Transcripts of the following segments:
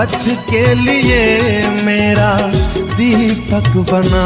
पथ के लिए मेरा दीपक बना।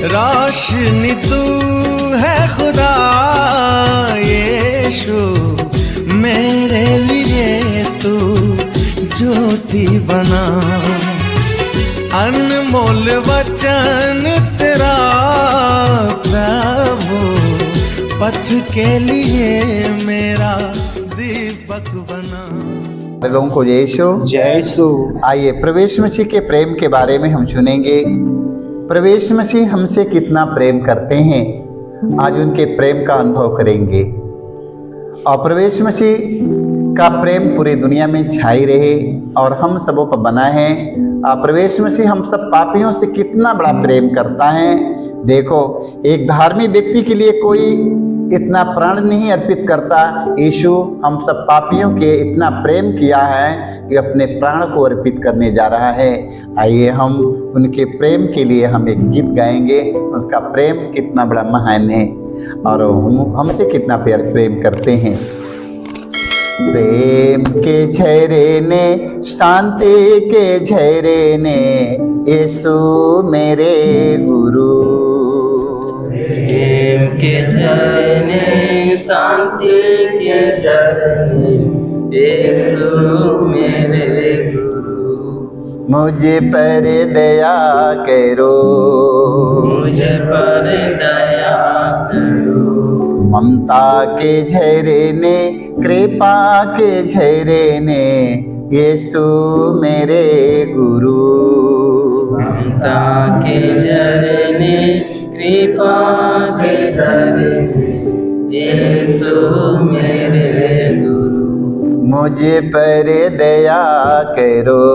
रोशनी तू है खुदा यीशु, मेरे लिए तू ज्योति बना। अनमोल वचन तेरा प्रभु, पथ के लिए मेरा दीपक बना। लोगों को जय यीशु। आइए प्रवेश मसीह के प्रेम के बारे में हम सुनेंगे। प्रवेश मसीह हमसे कितना प्रेम करते हैं, आज उनके प्रेम का अनुभव करेंगे। और प्रवेश मसीह का प्रेम पूरी दुनिया में छाई रहे और हम सबों पर बना है। प्रवेश मसीह हम सब पापियों से कितना बड़ा प्रेम करता है। देखो, एक धार्मिक व्यक्ति के लिए कोई इतना प्राण नहीं अर्पित करता। यीशु हम सब पापियों के इतना प्रेम किया है कि अपने प्राण को अर्पित करने जा रहा है। आइए हम उनके प्रेम के लिए हम एक गीत गाएंगे। उनका प्रेम कितना बड़ा महान है और हमसे कितना प्रेम करते हैं। प्रेम के झरने ने, शांति के झरने ने, यीशु मेरे गुरु। प्रेम के झरने, शांति के झरने, यीशु मेरे गुरु। मुझे पर दया करो, मुझे पर दया करो। ममता के झरने, कृपा के झरने, यीशु मेरे गुरु। ममता के झरने, कृपा के झरने, यीशु मेरे गुरु। मुझे पर दया करो,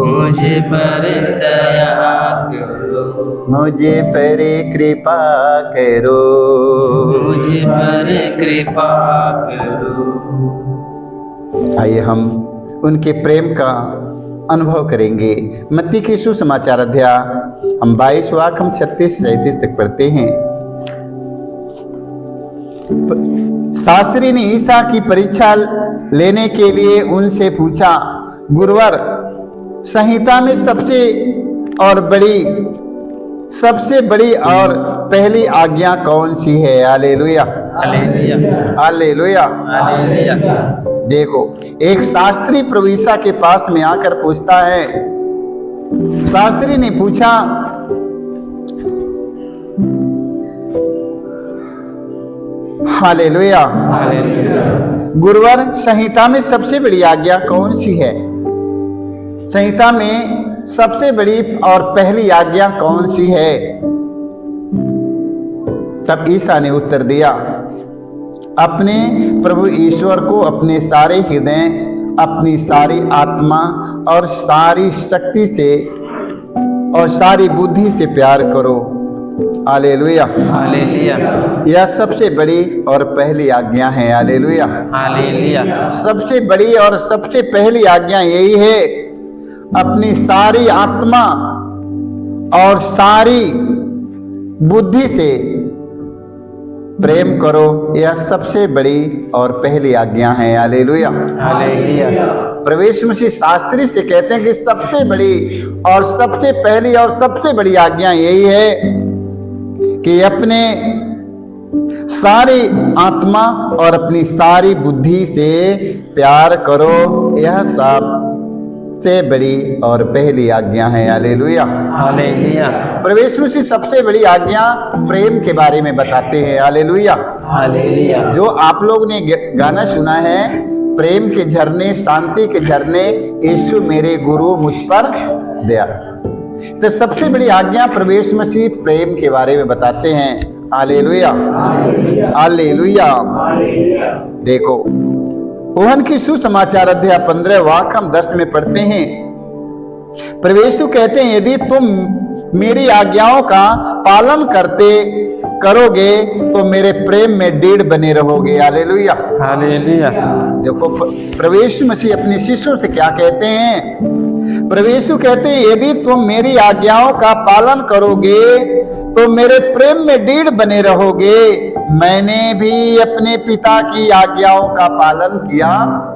मुझे पर दया करो। मुझे पर कृपा करो, मुझे पर कृपा करो। आइए हम उनके प्रेम का अनुभव करेंगे। मत्ती के सुसमाचार अध्याय हम 22 वाक्य हम 36-37 तक पढ़ते हैं। शास्त्री ने ईसा की परीक्षा लेने के लिए उनसे पूछा, गुरुवर, संहिता में सबसे बड़ी और पहली आज्ञा कौन सी है? Hallelujah, hallelujah, hallelujah, hallelujah. देखो, एक शास्त्री प्रभु ईसा के पास में आकर पूछता है। शास्त्री ने पूछा, हालेलुया, हालेलुया। गुरुवर, संहिता में सबसे बड़ी आज्ञा कौन सी है? संहिता में सबसे बड़ी और पहली आज्ञा कौन सी है? तब ईसा ने उत्तर दिया, अपने प्रभु ईश्वर को अपने सारे हृदय, अपनी सारी आत्मा और सारी शक्ति से और सारी बुद्धि से प्यार करो। Hallelujah, hallelujah. यह सबसे बड़ी और पहली आज्ञा है। Hallelujah, hallelujah. सबसे बड़ी और सबसे पहली आज्ञा यही है, अपनी सारी आत्मा और सारी बुद्धि से प्रेम करो। यह सबसे बड़ी और पहली आज्ञा है। Hallelujah, hallelujah. प्रवेश मसीह शास्त्री से कहते हैं कि सबसे बड़ी और सबसे पहली और सबसे बड़ी आज्ञा यही है कि अपने सारी आत्मा और अपनी सारी बुद्धि से प्यार करो। यह सबसे बड़ी और पहली आज्ञा है। Hallelujah, hallelujah. प्रवेश मसीह सबसे बड़ी आज्ञा प्रेम के बारे में बताते हैं। Hallelujah, hallelujah. जो आप लोग ने गाना सुना है, प्रेम के झरने, शांति के झरने, यीशु मेरे गुरु, मुझ पर दया। तो सबसे बड़ी आज्ञा प्रवेश मसीह प्रेम के बारे में बताते हैं। Hallelujah, hallelujah. देखो, यूहन्ना की सुसमाचार अध्याय 15 वाक्य हम 10 में पढ़ते हैं। प्रभु कहते हैं, यदि तुम मेरी आज्ञाओं का पालन करोगे तो मेरे प्रेम में दृढ़ बने रहोगे। Hallelujah, hallelujah. देखो, प्रभु मसीह अपने शिष्यों से क्या कहते हैं? प्रभु कहते हैं, यदि तुम मेरी आज्ञाओं का पालन करोगे तो मेरे प्रेम में दृढ़ बने रहोगे। मैंने भी अपने पिता की आज्ञाओं का पालन किया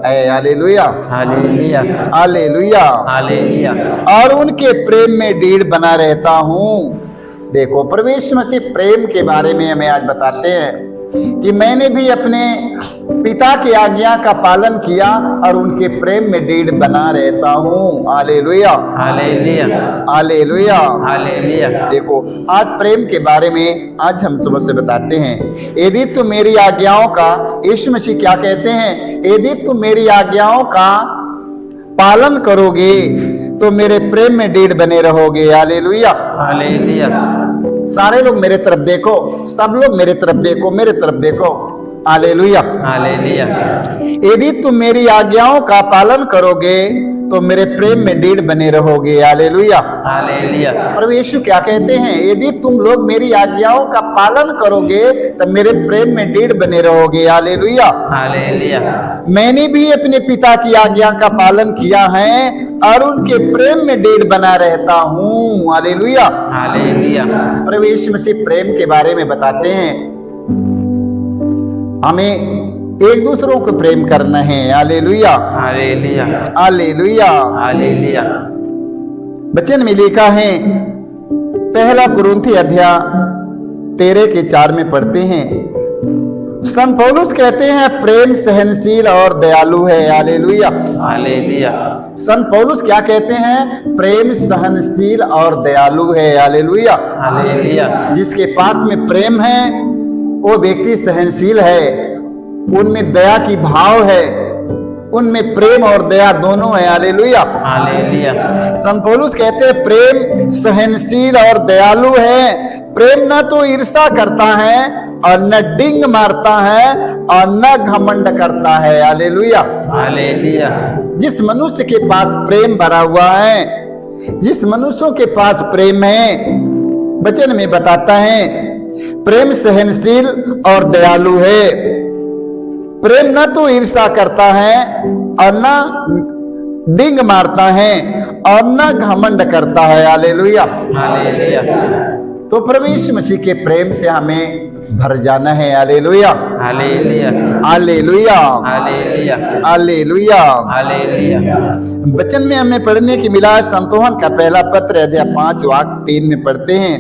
है। Hallelujah, hallelujah, hallelujah. हालेलुया, और उनके प्रेम में ढीढ़ बना रहता हूँ। देखो, प्रभु यीशु मसीह प्रेम के बारे में हमें आज बताते हैं कि मैंने भी अपने पिता की आज्ञा का पालन किया और उनके प्रेम में ढीढ़ बना रहता हूँ। Hallelujah, hallelujah, hallelujah, hallelujah. देखो, आज प्रेम के बारे में आज हम सुबह से बताते हैं। यदि तुम मेरी आज्ञाओं का, यीशु मसीह क्या कहते हैं, यदि तुम मेरी आज्ञाओं का पालन करोगे तो मेरे प्रेम में ढीढ़ बने रहोगे। हालेलुया, हालेलुया, सारे लोग मेरे तरफ देखो, सब लोग मेरे तरफ देखो, मेरे तरफ देखो। हालेलुया, हालेलुया, यदि तुम मेरी आज्ञाओं का पालन करोगे तो मेरे प्रेम में ढीढ़ बने रहोगे। हालेलुया, हालेलुया, प्रभु यीशु क्या कहते हैं, यदि तुम लोग मेरी आज्ञाओं का पालन करोगे तो मेरे प्रेम में ढीढ़ बने रहोगे। हालेलुया, हालेलुया, मैंने भी अपने पिता की आज्ञा का पालन किया है और उनके प्रेम में ढीढ़ बना रहता हूँ। हालेलुया, हालेलुया, प्रभु यीशु मसीह प्रेम के बारे में बताते हैं, हमें एक दूसरों को प्रेम करना है। Hallelujah, hallelujah, hallelujah. हालेलुया। वचन में लिखा है, पहला कुरिन्थी अध्याय 13-4 में पढ़ते हैं, संत पौलुस कहते हैं प्रेम सहनशील और दयालु है। हालेलुया, हालेलुया, संत पौलुस क्या कहते हैं, प्रेम सहनशील और दयालु है। हालेलुया, हालेलुया, जिसके पास में प्रेम है वो व्यक्ति सहनशील है, उनमें दया की भाव है, उनमें प्रेम और दया दोनों है। हालेलुया, हालेलुया, संत पौलुस कहते हैं प्रेम सहनशील और दयालु है। प्रेम न तो ईर्ष्या करता है और न डिंग मारता है और न घमंड करता है। हालेलुया, हालेलुया, जिस मनुष्य के पास प्रेम भरा हुआ है, जिस मनुष्यों के पास प्रेम है, वचन में बताता है प्रेम सहनशील और दयालु है। प्रेम न तो ईर्ष्या करता है और न डिंग मारता है और न घमंड करता है। हालेलुया, हालेलुया, तो प्रभु यीशु मसीह के प्रेम से हमें भर जाना है। Hallelujah, hallelujah, hallelujah, hallelujah, hallelujah. Hallelujah, वचन में हमें पढ़ने की मिला, संतोहन का पहला पत्र अध्याय 5 वाक्य 3 में पढ़ते हैं,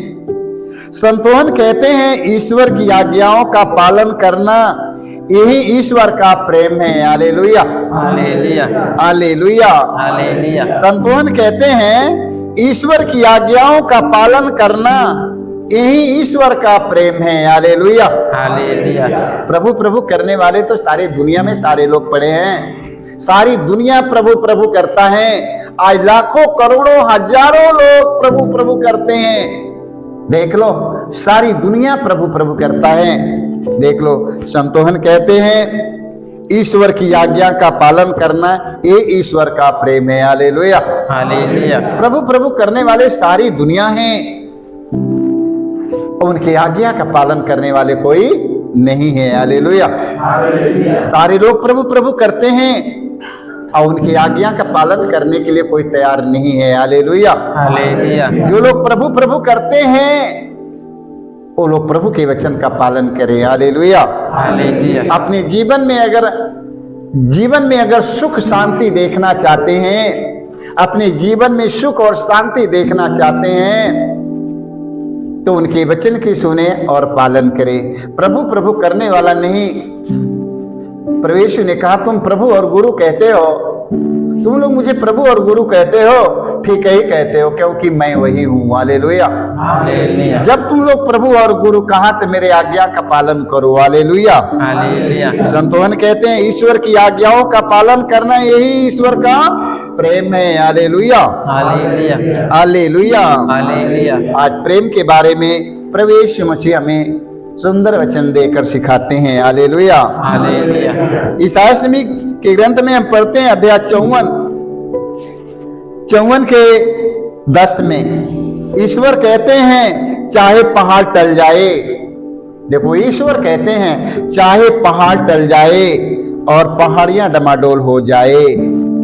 संतोहन कहते हैं ईश्वर की आज्ञाओं का पालन करना यही ईश्वर का प्रेम है। Hallelujah, hallelujah, hallelujah. हालेलुया, संतोहन कहते हैं ईश्वर की आज्ञाओं का पालन करना यही ईश्वर का प्रेम है। हालेलुया, हालेलुया, प्रभु प्रभु करने वाले तो सारी दुनिया में सारे लोग पड़े हैं, सारी दुनिया प्रभु प्रभु करता है। आज लाखों करोड़ों हजारों लोग प्रभु प्रभु करते हैं। देख लो, सारी दुनिया प्रभु प्रभु करता है। देख लो, संतोहन कहते हैं ईश्वर की आज्ञा का पालन करना ये ईश्वर का प्रेम है। हालेलुया, हालेलुया, प्रभु प्रभु करने वाले सारी दुनिया है, उनकी आज्ञा का पालन करने वाले कोई नहीं है। हालेलुया, सारे लोग प्रभु प्रभु करते हैं और उनकी आज्ञा का पालन करने के लिए कोई तैयार नहीं है। हालेलुया, हालेलुया, जो लोग प्रभु प्रभु करते हैं वो लोग प्रभु के वचन का पालन करें। हालेलुया, हालेलुया, अपने जीवन में अगर सुख शांति देखना चाहते हैं, अपने जीवन में सुख और शांति देखना चाहते हैं तो उनके वचन की सुने और पालन करें। प्रभु प्रभु करने वाला नहीं। प्रभु यीशु ने कहा तुम प्रभु और गुरु कहते हो, तुम लोग मुझे प्रभु और गुरु कहते हो, ठीक ही कहते हो क्योंकि मैं वही हूँ। हालेलुया, हालेलुया, जब तुम लोग प्रभु और गुरु कहा तो मेरे आज्ञा का पालन करो। हालेलुया, हालेलुया, संतोहन कहते हैं ईश्वर की आज्ञाओं का पालन करना यही ईश्वर का प्रेम है। Hallelujah, hallelujah, hallelujah. हालेलुया, आज प्रेम के बारे में प्रभु यीशु मसीह हमें सुंदर वचन देकर सिखाते हैं। हालेलुया, हालेलुया, ईसाया नबी के ग्रंथ में हम पढ़ते हैं अध्याय 54 के 10 में ईश्वर कहते हैं चाहे पहाड़ टल जाए, देखो ईश्वर कहते हैं चाहे पहाड़ टल जाए और पहाड़ियां डमाडोल हो जाए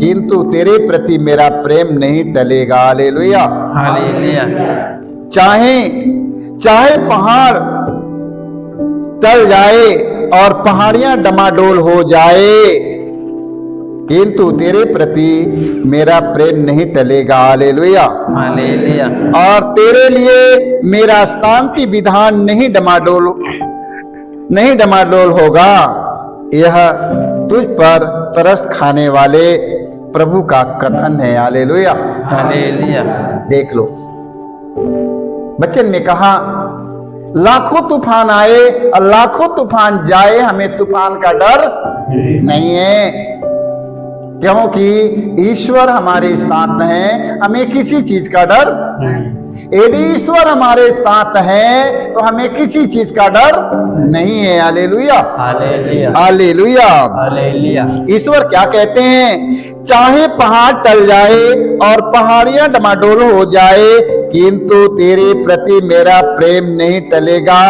किंतु तेरे प्रति मेरा प्रेम नहीं टलेगा। हालेलुया, हालेलुया, चाहे पहाड़ टल जाए और पहाड़ियां डमाडोल हो जाए, किंतु तेरे प्रति मेरा प्रेम नहीं टलेगा। हालेलुया। हालेलुया। और तेरे लिए मेरा शांति विधान नहीं डमाडोल होगा। यह तुझ पर तरस खाने वाले प्रभु का कथन है। हालेलुया। हालेलुया। देख लो, वचन में कहा लाखों तूफान आए और लाखों तूफान जाए, हमें तूफान का डर नहीं है, क्योंकि ईश्वर हमारे साथ हैं, हमें किसी चीज का डर। यदि ईश्वर हमारे साथ हैं तो हमें किसी चीज का डर नहीं है। हालेलुया। हालेलुया। हालेलुया। हालेलुया। ईश्वर क्या कहते हैं? चाहे पहाड़ टल जाए और पहाड़ियां डमाडोल हो जाए, किंतु तेरे प्रति मेरा प्रेम नहीं टलेगा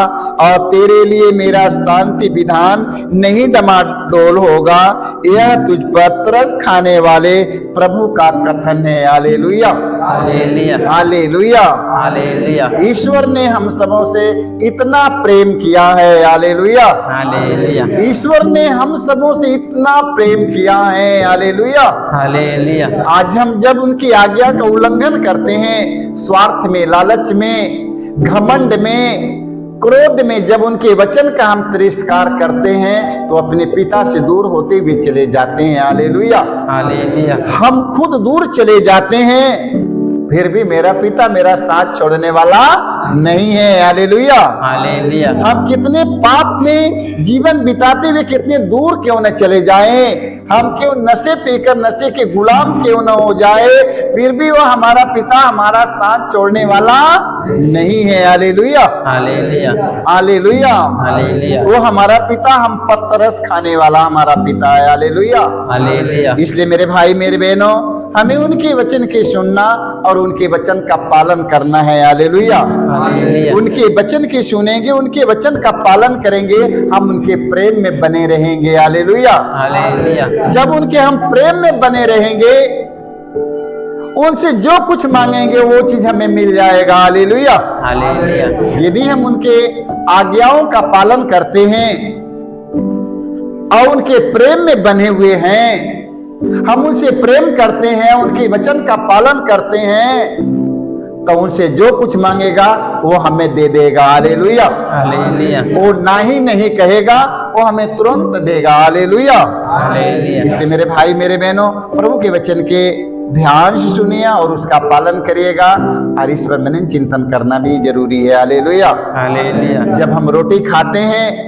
और तेरे लिए मेरा शांति विधान नहीं डमाडोल होगा। यह तुझ पर तरस खाने वाले प्रभु का कथन है। हालेलुया। हालेलुया। हालेलुया। हालेलुया। ईश्वर ने हम सबों से इतना प्रेम किया है। हालेलुया। हालेलुया। ईश्वर ने हम सबों से इतना प्रेम किया है। हालेलुया। हालेलुया। आज हम जब उनकी आज्ञा का उल्लंघन करते हैं, स्वार्थ में, लालच में, घमंड में, क्रोध में, जब उनके वचन का हम तिरस्कार करते हैं तो अपने पिता से दूर होते हुए चले जाते हैं। हालेलुया। हालेलुया। हम खुद दूर चले जाते हैं, फिर भी मेरा पिता मेरा साथ छोड़ने वाला नहीं है। हालेलुया। हालेलुया। हम कितने पाप में जीवन बिताते हुए कितने दूर क्यों न चले जाएं, हम क्यों नशे पीकर नशे के गुलाम क्यों न हो जाए, फिर भी वो हमारा पिता हमारा साथ छोड़ने वाला नहीं है। हालेलुया। हालेलुया। हालेलुया। हालेलुया। वो हमारा पिता हम पर तरस खाने वाला हमारा पिता है। हालेलुया। हालेलुया। इसलिए मेरे भाई मेरे बहनों, हमें उनके वचन के सुनना और उनके वचन का पालन करना है। हालेलुया। हालेलुया। उनके वचन के सुनेंगे, उनके वचन का पालन करेंगे, हम उनके प्रेम में बने रहेंगे। हालेलुया। हालेलुया। जब उनके हम प्रेम में बने रहेंगे, उनसे जो कुछ मांगेंगे वो चीज हमें मिल जाएगा। हालेलुया। हालेलुया। यदि हम उनके आज्ञाओं का पालन करते हैं और उनके प्रेम में बने हुए हैं, हम उनसे प्रेम करते हैं, उनके वचन का पालन करते हैं, तो उनसे जो कुछ मांगेगा वो हमें दे देगा। हालेलुया। हालेलुया। वो नहीं कहेगा, वो हमें तुरंत देगा। हालेलुया। हालेलुया। इसलिए मेरे भाई मेरे बहनों, प्रभु के वचन के ध्यान से सुनिए और उसका पालन करिएगा, और इस पर मनन चिंतन करना भी जरूरी है। हालेलुया। हालेलुया। जब हम रोटी खाते हैं,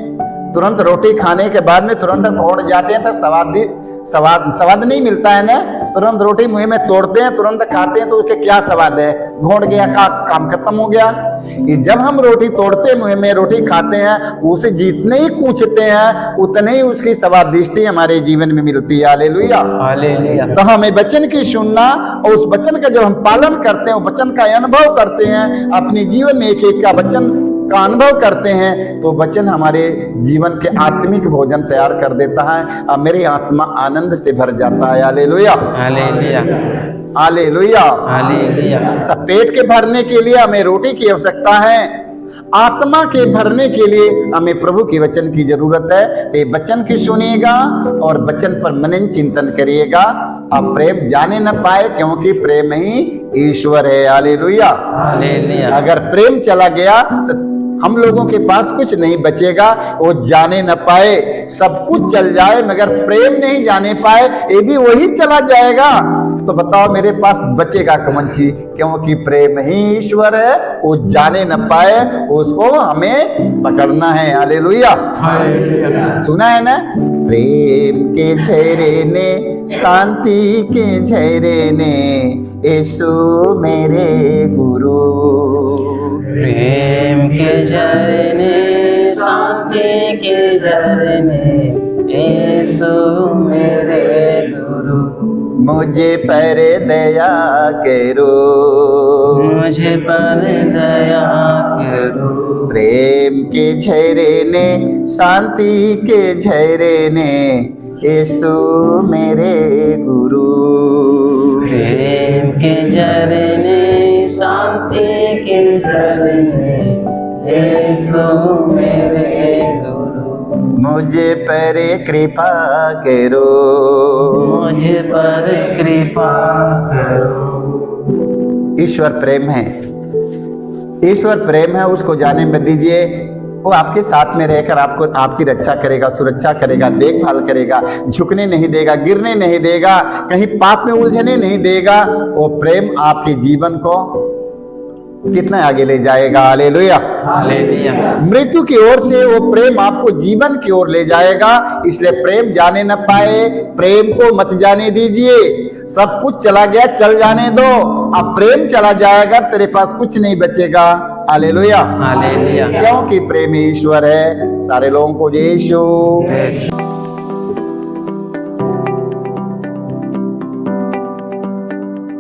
तुरंत रोटी खाने के बाद में तुरंत घोट जाते हैं तो स्वाद नहीं मिलता है ना। तुरंत रोटी मुंह में तोड़ते हैं, तुरंत खाते हैं तो उसके क्या स्वाद है? घोट गया, काम खत्म हो गया। ये जब हम रोटी तोड़ते मुंह में रोटी खाते हैं, उसे जितने ही कूचते हैं उतने ही उसकी स्वादिष्टि हमारे जीवन में मिलती है। हालेलुया। हालेलुया। तो हमें वचन की सुनना और उस वचन का जब हम पालन करते हैं, वचन का अनुभव करते हैं, अपने जीवन में एक एक का वचन का अनुभव करते हैं, तो वचन हमारे जीवन के आत्मिक भोजन तैयार कर देता है और मेरी आत्मा आनंद से भर जाता है। हालेलुया। हालेलुया। हालेलुया। हालेलुया। तो पेट के भरने के लिए हमें रोटी की आवश्यकता है, आत्मा के भरने के लिए हमें प्रभु के वचन की जरूरत है। तो वचन की सुनिएगा और वचन पर मनन चिंतन करिएगा। अब प्रेम जाने न पाए, क्योंकि प्रेम ही ईश्वर है। हालेलुया। हालेलुया। अगर प्रेम चला गया तो हम लोगों के पास कुछ नहीं बचेगा। वो जाने न पाए, सब कुछ चल जाए मगर प्रेम नहीं जाने पाए, यदि वही चला जाएगा तो बताओ मेरे पास बचेगा कौन चीज? क्योंकि प्रेम ही ईश्वर है, वो जाने न पाए, उसको हमें पकड़ना है। हालेलुया। सुना है ना? प्रेम के झरने ने, शांति के झरने ने, यीशु मेरे गुरु। प्रेम के झरने, शांति के झरने, यीशु मेरे गुरु। मुझे पर दया करो, मुझे पर दया करो। प्रेम के झरने, शांति के झरने, यीशु मेरे गुरु। प्रेम के झरने, शांति के झरने, यीशु मेरे गुरु। मुझे पर कृपा करो, मुझ पर कृपा करो। ईश्वर प्रेम है, ईश्वर प्रेम है, उसको जाने में दीजिए। वो आपके साथ में रहकर आपको आपकी रक्षा करेगा, सुरक्षा करेगा, देखभाल करेगा, झुकने नहीं देगा, गिरने नहीं देगा, कहीं पाप में उलझने नहीं देगा। वो प्रेम आपके जीवन को कितना आगे ले जाएगा। Hallelujah, hallelujah. मृत्यु की ओर से वो प्रेम आपको जीवन की ओर ले जाएगा। इसलिए प्रेम जाने न पाए, प्रेम को मत जाने दीजिए। सब कुछ चला गया, चल जाने दो। अब प्रेम चला जाएगा, तेरे पास कुछ नहीं बचेगा। Hallelujah, hallelujah. क्योंकि प्रेम ईश्वर है। सारे लोगों को यीशु। यीशु।